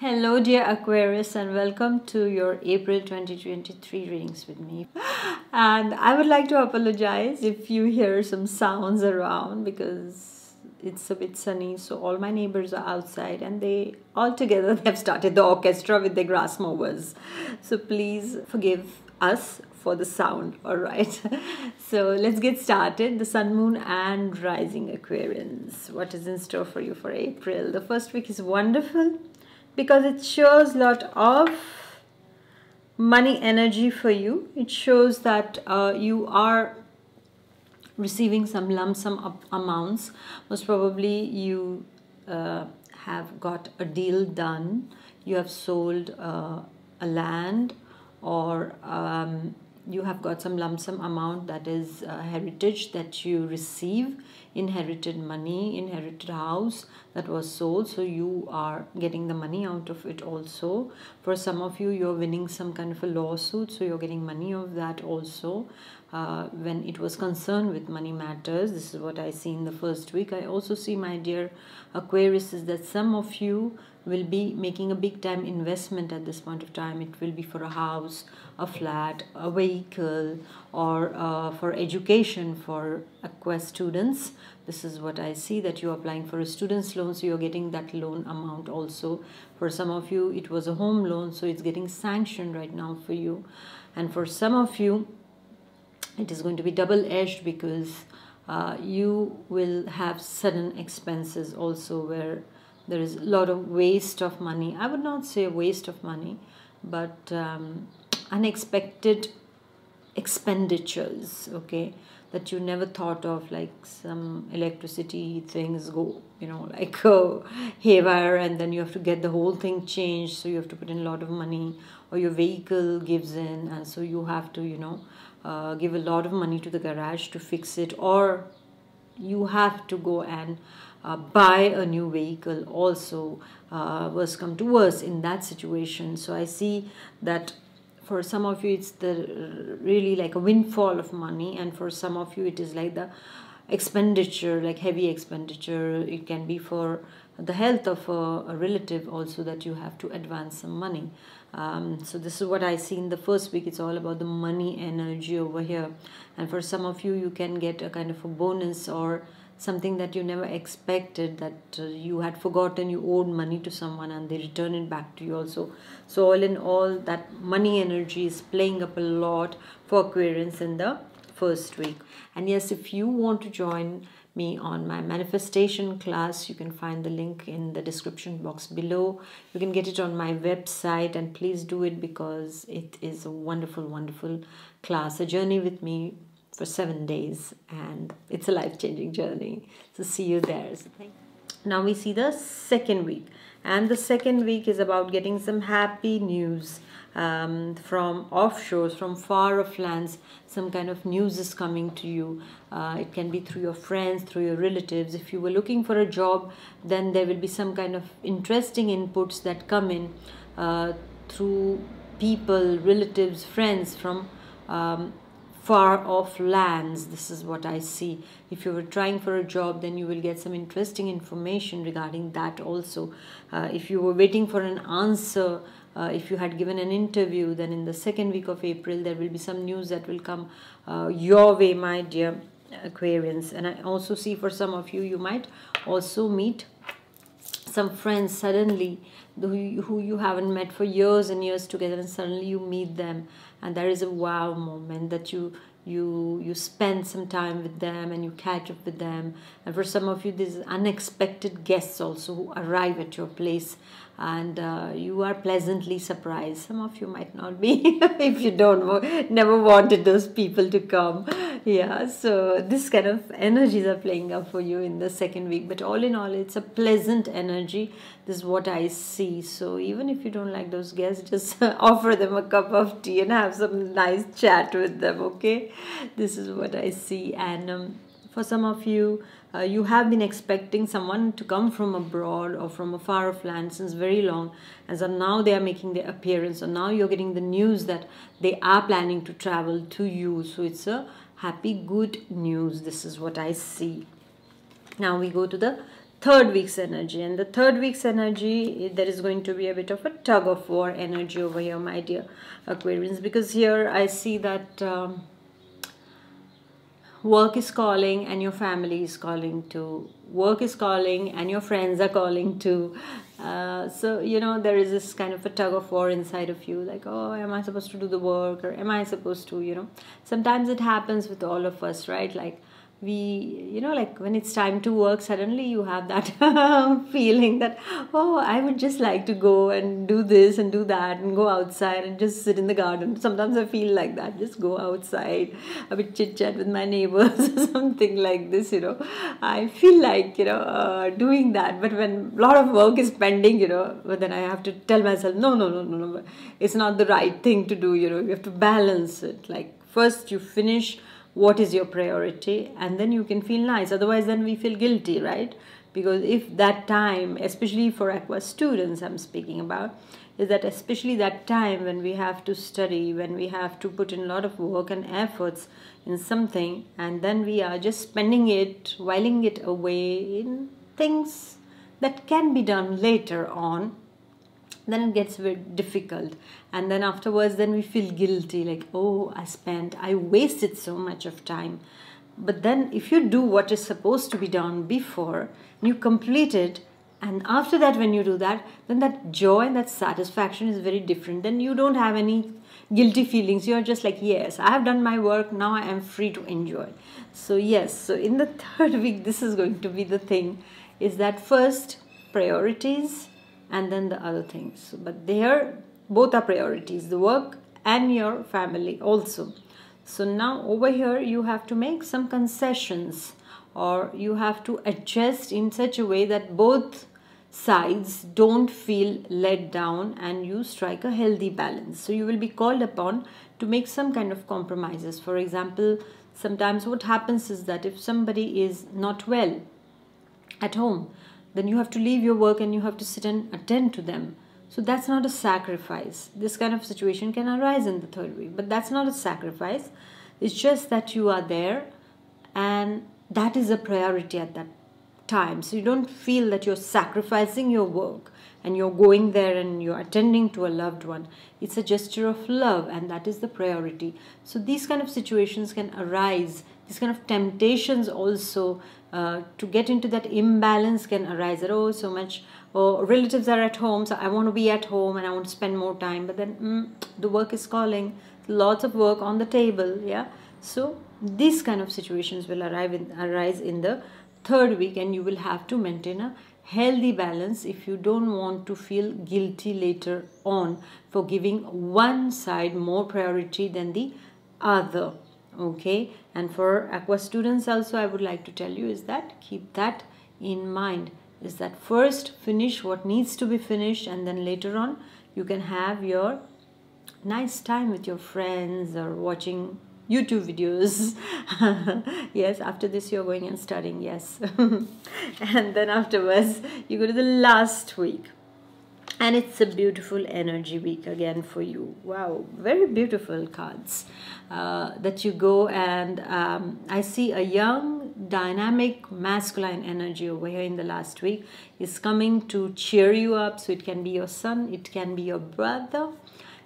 Hello dear Aquarius, and welcome to your April 2023 readings with me. And I would like to apologize if you hear some sounds around because it's a bit sunny, so all my neighbors are outside and they all together have started the orchestra with their grass mowers. So please forgive us for the sound, alright? So let's get started. The Sun, Moon and Rising Aquarians. What is in store for you for April? The first week is wonderful because it shows a lot of money energy for you. It shows that you are receiving some lump sum amounts. Most probably you have got a deal done. You have sold a land, or you have got some lump sum amount that is heritage that you receive, inherited money, inherited house that was sold, so you are getting the money out of it also. For some of you, you're winning some kind of a lawsuit, so you're getting money of that also. When it was concerned with money matters, this is what I see in the first week. I also see, my dear Aquarius, is that some of you will be making a big time investment at this point of time. It will be for a house, a flat, a vehicle, or for education for Aqua students. This is what I see, that you're applying for a student's loan, so you're getting that loan amount also. For some of you, it was a home loan, so it's getting sanctioned right now for you. And for some of you, it is going to be double-edged because you will have sudden expenses also, where there is a lot of waste of money. I would not say a waste of money, but unexpected expenditures, okay, that you never thought of, like some electricity things go, like haywire, and then you have to get the whole thing changed, so you have to put in a lot of money, or your vehicle gives in, and so you have to, give a lot of money to the garage to fix it, or you have to go and buy a new vehicle also. Worse come to worse in that situation. So I see that for some of you it's really like a windfall of money, and for some of you it is like the expenditure, like heavy expenditure. It can be for the health of a relative also, that you have to advance some money. So this is what I see in the first week. It's all about the money energy over here. And for some of you, you can get a kind of a bonus or something that you never expected, that you had forgotten you owed money to someone and they return it back to you also. So all in all, that money energy is playing up a lot for Aquarians in the first week. And yes, if you want to join me on my manifestation class, you can find the link in the description box below. You can get it on my website, and please do it because it is a wonderful, wonderful class, a journey with me for 7 days, and it's a life-changing journey. So see you there. Now we see the second week, and the second week is about getting some happy news from offshores, from far off lands. Some kind of news is coming to you. It can be through your friends, through your relatives. If you were looking for a job, then there will be some kind of interesting inputs that come in through people, relatives, friends from far off lands. This is what I see. If you were trying for a job, then you will get some interesting information regarding that also. If you were waiting for an answer, if you had given an interview, then in the second week of April there will be some news that will come your way, my dear Aquarians. And I also see for some of you, you might also meet some friends suddenly who you haven't met for years and years together, and suddenly you meet them, and there is a wow moment that you spend some time with them and you catch up with them. And for some of you, these unexpected guests also who arrive at your place, and you are pleasantly surprised. Some of you might not be if you never wanted those people to come. Yeah, so this kind of energies are playing up for you in the second week, but all in all, it's a pleasant energy. This is what I see. So even if you don't like those guests, just offer them a cup of tea and have some nice chat with them, okay? This is what I see. And for some of you, you have been expecting someone to come from abroad or from a far off land since very long, and so now they are making their appearance, so now you're getting the news that they are planning to travel to you. So it's a happy, good news. This is what I see. Now we go to the third week's energy. And the third week's energy, there is going to be a bit of a tug of war energy over here, my dear Aquarians, because here I see that work is calling and your family is calling too. Work is calling and your friends are calling too. So, you know, there is this kind of a tug of war inside of you, like, oh, am I supposed to do the work, or am I supposed to, you know, sometimes it happens with all of us, right? Like, we, you know, like when it's time to work, suddenly you have that feeling that, oh, I would just like to go and do this and do that and go outside and just sit in the garden. Sometimes I feel like that, just go outside, a bit chit chat with my neighbors or something like this, you know. I feel like, you know, doing that. But when a lot of work is pending, you know, but then I have to tell myself, no, it's not the right thing to do, you know. You have to balance it. Like, first you finish what is your priority, and then you can feel nice. Otherwise, then we feel guilty, right? Because if that time, especially for Aqua students I'm speaking about, is that especially that time when we have to study, when we have to put in a lot of work and efforts in something, and then we are just spending it, whiling it away in things that can be done later on, then it gets very difficult. And then afterwards, then we feel guilty, like, oh, I wasted so much of time. But then if you do what is supposed to be done before, you complete it, and after that, when you do that, then that joy and that satisfaction is very different. Then you don't have any guilty feelings. You're just like, yes, I have done my work, now I am free to enjoy. So yes, so in the third week, this is going to be the thing, is that first priorities and then the other things. But there, both are priorities, the work and your family also. So now over here, you have to make some concessions, or you have to adjust in such a way that both sides don't feel let down and you strike a healthy balance. So you will be called upon to make some kind of compromises. For example, sometimes what happens is that if somebody is not well at home, then you have to leave your work and you have to sit and attend to them. So that's not a sacrifice. This kind of situation can arise in the third week, but that's not a sacrifice. It's just that you are there, and that is a priority at that time. So you don't feel that you're sacrificing your work and you're going there and you're attending to a loved one. It's a gesture of love, and that is the priority. So these kind of situations can arise. These kind of temptations also to get into that imbalance can arise. That, oh, so much, oh, relatives are at home, so I want to be at home and I want to spend more time. But then the work is calling, lots of work on the table, yeah. So these kind of situations will arise in the third week, and you will have to maintain a healthy balance if you don't want to feel guilty later on for giving one side more priority than the other. Okay, and for Aqua students also, I would like to tell you is that keep that in mind, is that first finish what needs to be finished, and then later on you can have your nice time with your friends or watching YouTube videos. Yes, after this you're going and studying, yes. And then afterwards you go to the last week, and it's a beautiful energy week again for you. Wow, very beautiful cards that you go, and I see a young, dynamic, masculine energy over here in the last week is coming to cheer you up. So it can be your son, it can be your brother,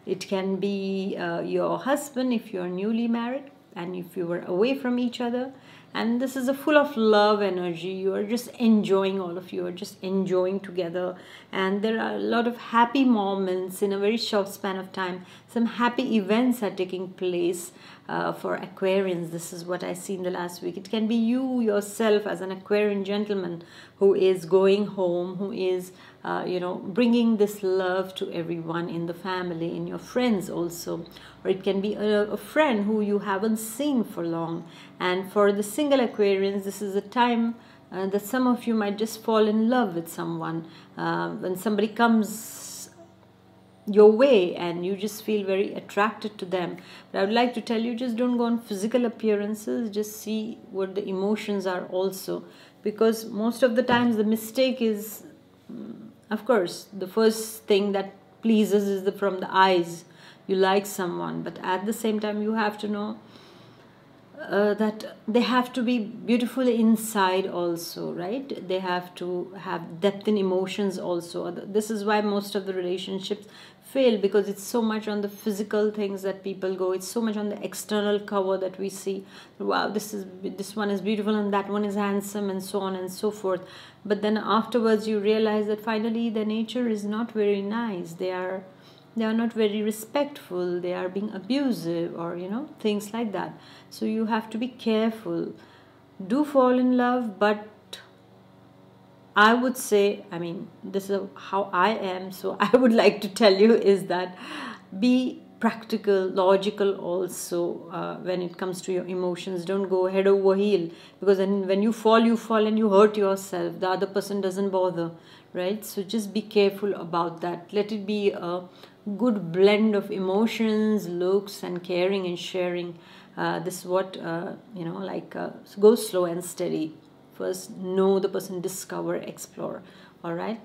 it can be your husband if you're newly married and if you were away from each other. And this is a full of love energy. You are just enjoying, all of you are just enjoying together. And there are a lot of happy moments in a very short span of time. Some happy events are taking place for Aquarians. This is what I see in the last week. It can be you yourself as an Aquarian gentleman who is going home, who is bringing this love to everyone in the family, in your friends also. Or it can be a friend who you haven't seen for long. And for the single Aquarians, this is a time that some of you might just fall in love with someone. When somebody comes your way and you just feel very attracted to them. But I would like to tell you, just don't go on physical appearances, just see what the emotions are also. Because most of the times the mistake is, of course, the first thing that pleases is from the eyes. You like someone, but at the same time you have to know that they have to be beautiful inside also, right? They have to have depth in emotions also. This is why most of the relationships fail, because it's so much on the physical things that people go, it's so much on the external cover that we see, wow, this one is beautiful and that one is handsome and so on and so forth. But then afterwards you realize that finally the nature is not very nice. They are not very respectful, they are being abusive, or things like that. So you have to be careful. Do fall in love, but I would say, I mean, this is how I am, so I would like to tell you is that be practical, logical also when it comes to your emotions. Don't go head over heel, because then when you fall and you hurt yourself. The other person doesn't bother, right? So just be careful about that. Let it be a good blend of emotions, looks, and caring and sharing. This is what, go slow and steady. First, know the person, discover, explore. All right.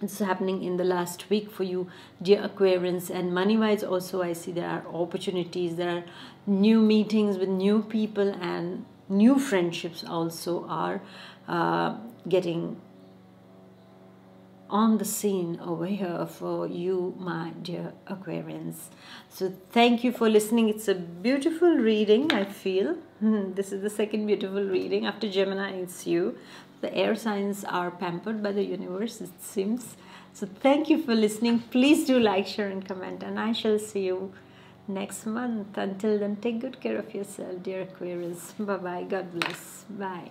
It's happening in the last week for you, dear Aquarians. And money wise also, I see there are opportunities, there are new meetings with new people, and new friendships also are getting on the scene over here for you, my dear Aquarians. So thank you for listening. It's a beautiful reading, I feel. This is the second beautiful reading. After Gemini, it's you. The air signs are pampered by the universe, it seems. So thank you for listening. Please do like, share, and comment. And I shall see you next month. Until then, take good care of yourself, dear Aquarius. Bye-bye. God bless. Bye.